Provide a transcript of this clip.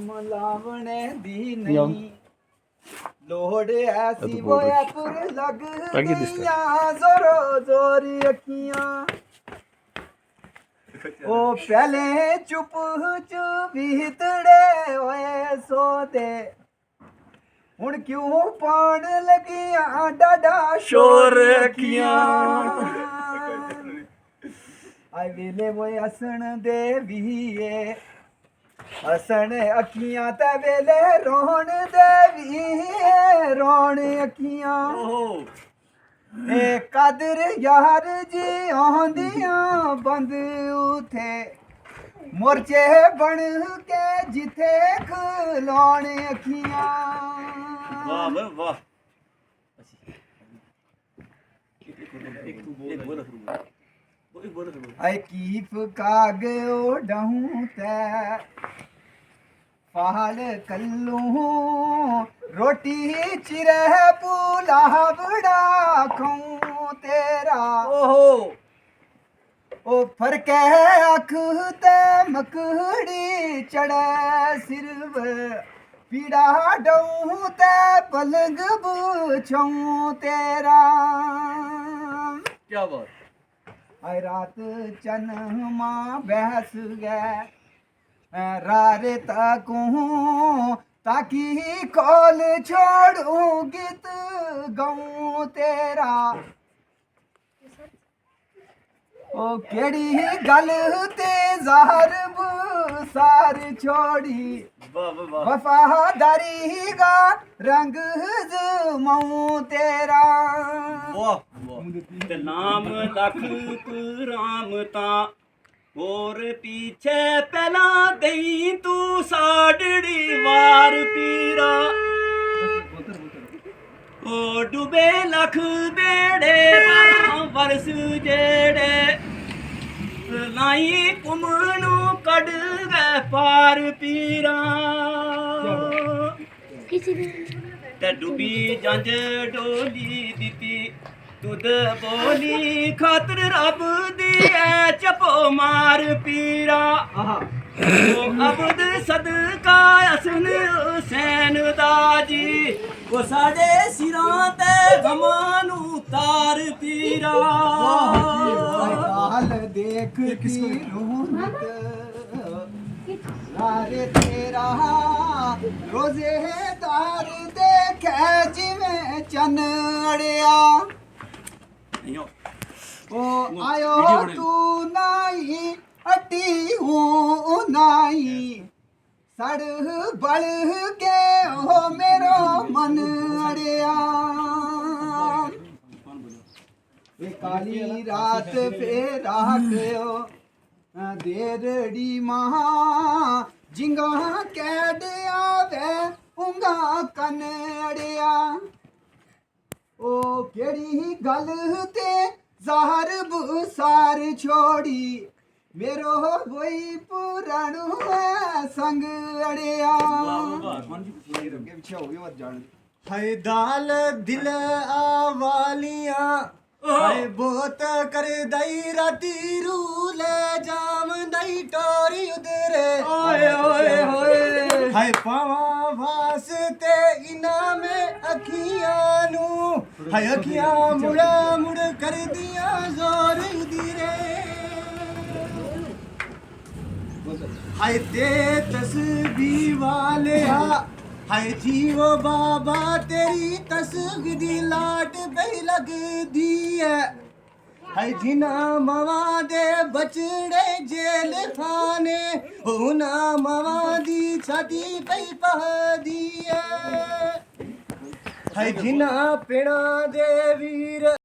ਨਾਮ ਲਾਵਣੇ ਦੀ ਨਹੀਂ ਲੋੜ ਐਸੀ ਹੋਇਆ ਪੁਰ ਲੱਗ ਗਈਆਂ ਜ਼ੋਰੋ ਜ਼ੋਰ ਅੱਖੀਆਂ ਉਹ ਪਹਿਲੇ ਚੁੱਪ ਭੀਤੜੇ ਹੋਏ ਸੋਤੇ ਹੁਣ ਕਿਉਂ ਪਾਣ ਲੱਗੀਆਂ ਡਾਡਾ ਸ਼ੋਰ ਅੱਖੀਆਂ ਆਏ ਵੇਲੇ ਵੋਏ ਹਸਣ ਦੇ ਵੀਏ ਹਸਣ ਅੱਖੀਆਂ ਤੇ ਵੇਲੇ ਰੋਣ ਦੇ ਵੀਏ ਰੋਣ ਅੱਖੀਆਂ ਏ ਕਾਦਰ ਯਾਰ ਜੀ ਆਉਂਦੀਆਂ ਬੰਦ ਉਥੇ ਮੋਰਚੇ ਬਣ ਕੇ ਜਿੱਥੇ ਖਲੋਣ ਅੱਖੀਆਂ ਵਾਹ ਵਾਹ ਆਏ ਕੀਪ ਕਾਗ ਓਡਹੂੰ ਤੈ ਫਾਲ ਕੱਲੂ ਰੋਟੀ ਚਿਰੇ ਪੁਲਾ ਬੜਾ ਖੂੰ ਤੇਰਾ ਓਹੋ ਉਹ ਫਰਕੇ ਅੱਖ ਤੇ ਮਕੜੀ ਚੜੈ ਸਿਰਵ ਪੀੜਾ ਡਉ ਤੇ ਪਲੰਗ ਬੁਛਉ ਤੇਰਾ ਕੀ ਬਾਤ ਆਏ ਰਾਤ ਚਨ ਮਾਂ ਬਹਿਸ ਗਏ ਰਾਰੇ ਤਕੂ ਤਾਕੀ ਕੋਲ ਛੋੜੂ ਗੀਤ ਗਾਉ ਤੇਰਾ ਉਹ ਕਿਹੜੀ ਗੱਲ ਤੇ ਜ਼ਾਹਰ ਸਾਰ ਛੋੜੀ ਵਫਾਦਾਰੀ ਦਾ ਰੰਗ ਜਮਾਉ ਤੇਰਾ ਵਾਹ ਤੇ ਨਾਮ ਲਖ ਰਾਮ ਤਾਂ ਹੋਰ ਪੀਛੇ ਪਹਿਲਾਂ ਦੇਈ ਤੂੰ ਸਾਡੜੀ ਵਾਰ ਪੀਰਾ ਉਹ ਡੁਬੇ ਲਖ ਬੇੜੇ ਵਰਸ ਜਿਹੜੇ ਲਾਈ ਕੁਮ ਨੂੰ ਕੱਢ ਗਏ ਪਾਰ ਪੀਰਾ ਤੇ ਡੁਬੀ ਜੰਜ ਡੋਲੀ ਦਿੱਤੀ ਤੁਧ ਬੋਲੀ ਖਾਤਰ ਰੱਬ ਦੀ ਐ ਚਪੋ ਮਾਰ ਪੀਰਾ ਉਹ ਅਬਦ ਸਦਕਾ ਅਸਨ ਹੁਸੈਨ ਦਾ ਜੀ ਉਹ ਸਾਡੇ ਸਿਰਾਂ ਤੇ ਗਮਾਂ ਨੂੰ ਤਾਰ ਪੀਰਾ ਹਾਲ ਦੇਖ ਕੀ ਰੂਨਤ ਲਾਰੇ ਤੇਰਾ ਰੋਜ਼ੇ ਦਾਰ ਦੇਖੇ ਜਿਵੇਂ ਚੰਨ ਅੜਿਆ ਉਹ ਆਇਓ ਤੂੰ ਨਹੀਂ ਅਟੀ ਹੂੰ ਨਹੀਂ ਸੜ ਬਲ ਕੇ ਹੋ ਮੇਰੋ ਮਨ ਅੜਿਆ ਇਹ ਕਾਲੀ ਰਾਤ ਫੇਰ ਆਖਿਓ ਦੇਰੜੀ ਮਾਂ ਜਿੰਗਾ ਕੈਡ ਆਵੇ ਉਂਗਾ ਕੰਨ ਅੜਿਆ ਉਹ ਕਿਹੜੀ ਗੱਲ ਤੇ ਜ਼ਾਹਰ ਬੁਸਾਰ ਛੋੜੀ ਮੇਰੋ ਹੋਈ ਪੁਰਾਣੂ ਸੰਗ ਅੜਿਆ ਹਾਏ ਦਾਲ ਦਿਲ ਆਵਾਲੀਆਂ ਹਾਏ ਬਹੁਤ ਕਰ ਦਈ ਰਾਤੀ ਰੂ ਲੈ ਜਾਮ ਦਈ ਟੋਰੀ ਉਦਰੇ ਓਏ ਓਏ ਹੋਏ ਹਾਏ ਪਾਵਾਂ ਵਾਸਤੇ ਇਨਾਮੇ ਅੱਖੀਆਂ ਨੂੰ ਹਾਏ ਅੱਖੀਆਂ ਮੁੜਾ ਮੁੜ ਕਰਦੀਆਂ ਜ਼ੋਰ ਉਦਰੇ ਹਾਏ ਤੇ ਤਸਬੀਹ ਵਾਲਿਆ ਹਾਏ ਜੀਵੋ ਬਾਬਾ ਤੇਰੀ ਤਸਬੀਹ ਦੀ ਲਾਟ ਬਈ ਲੱਗਦੀ ਐ ਹਾਏ ਜਿਨਾ ਮਵਾਂ ਦੇ ਬਚੜੇ ਜੇਲ ਖਾਨੇ ਉਹਨਾਂ ਮਵਾਂ ਦੀ ਛਾਤੀ ਪਈ ਪਹਦੀ ਐ ਹਾਏ ਜਿਨਾ ਪਿਣਾ ਦੇ ਵੀਰ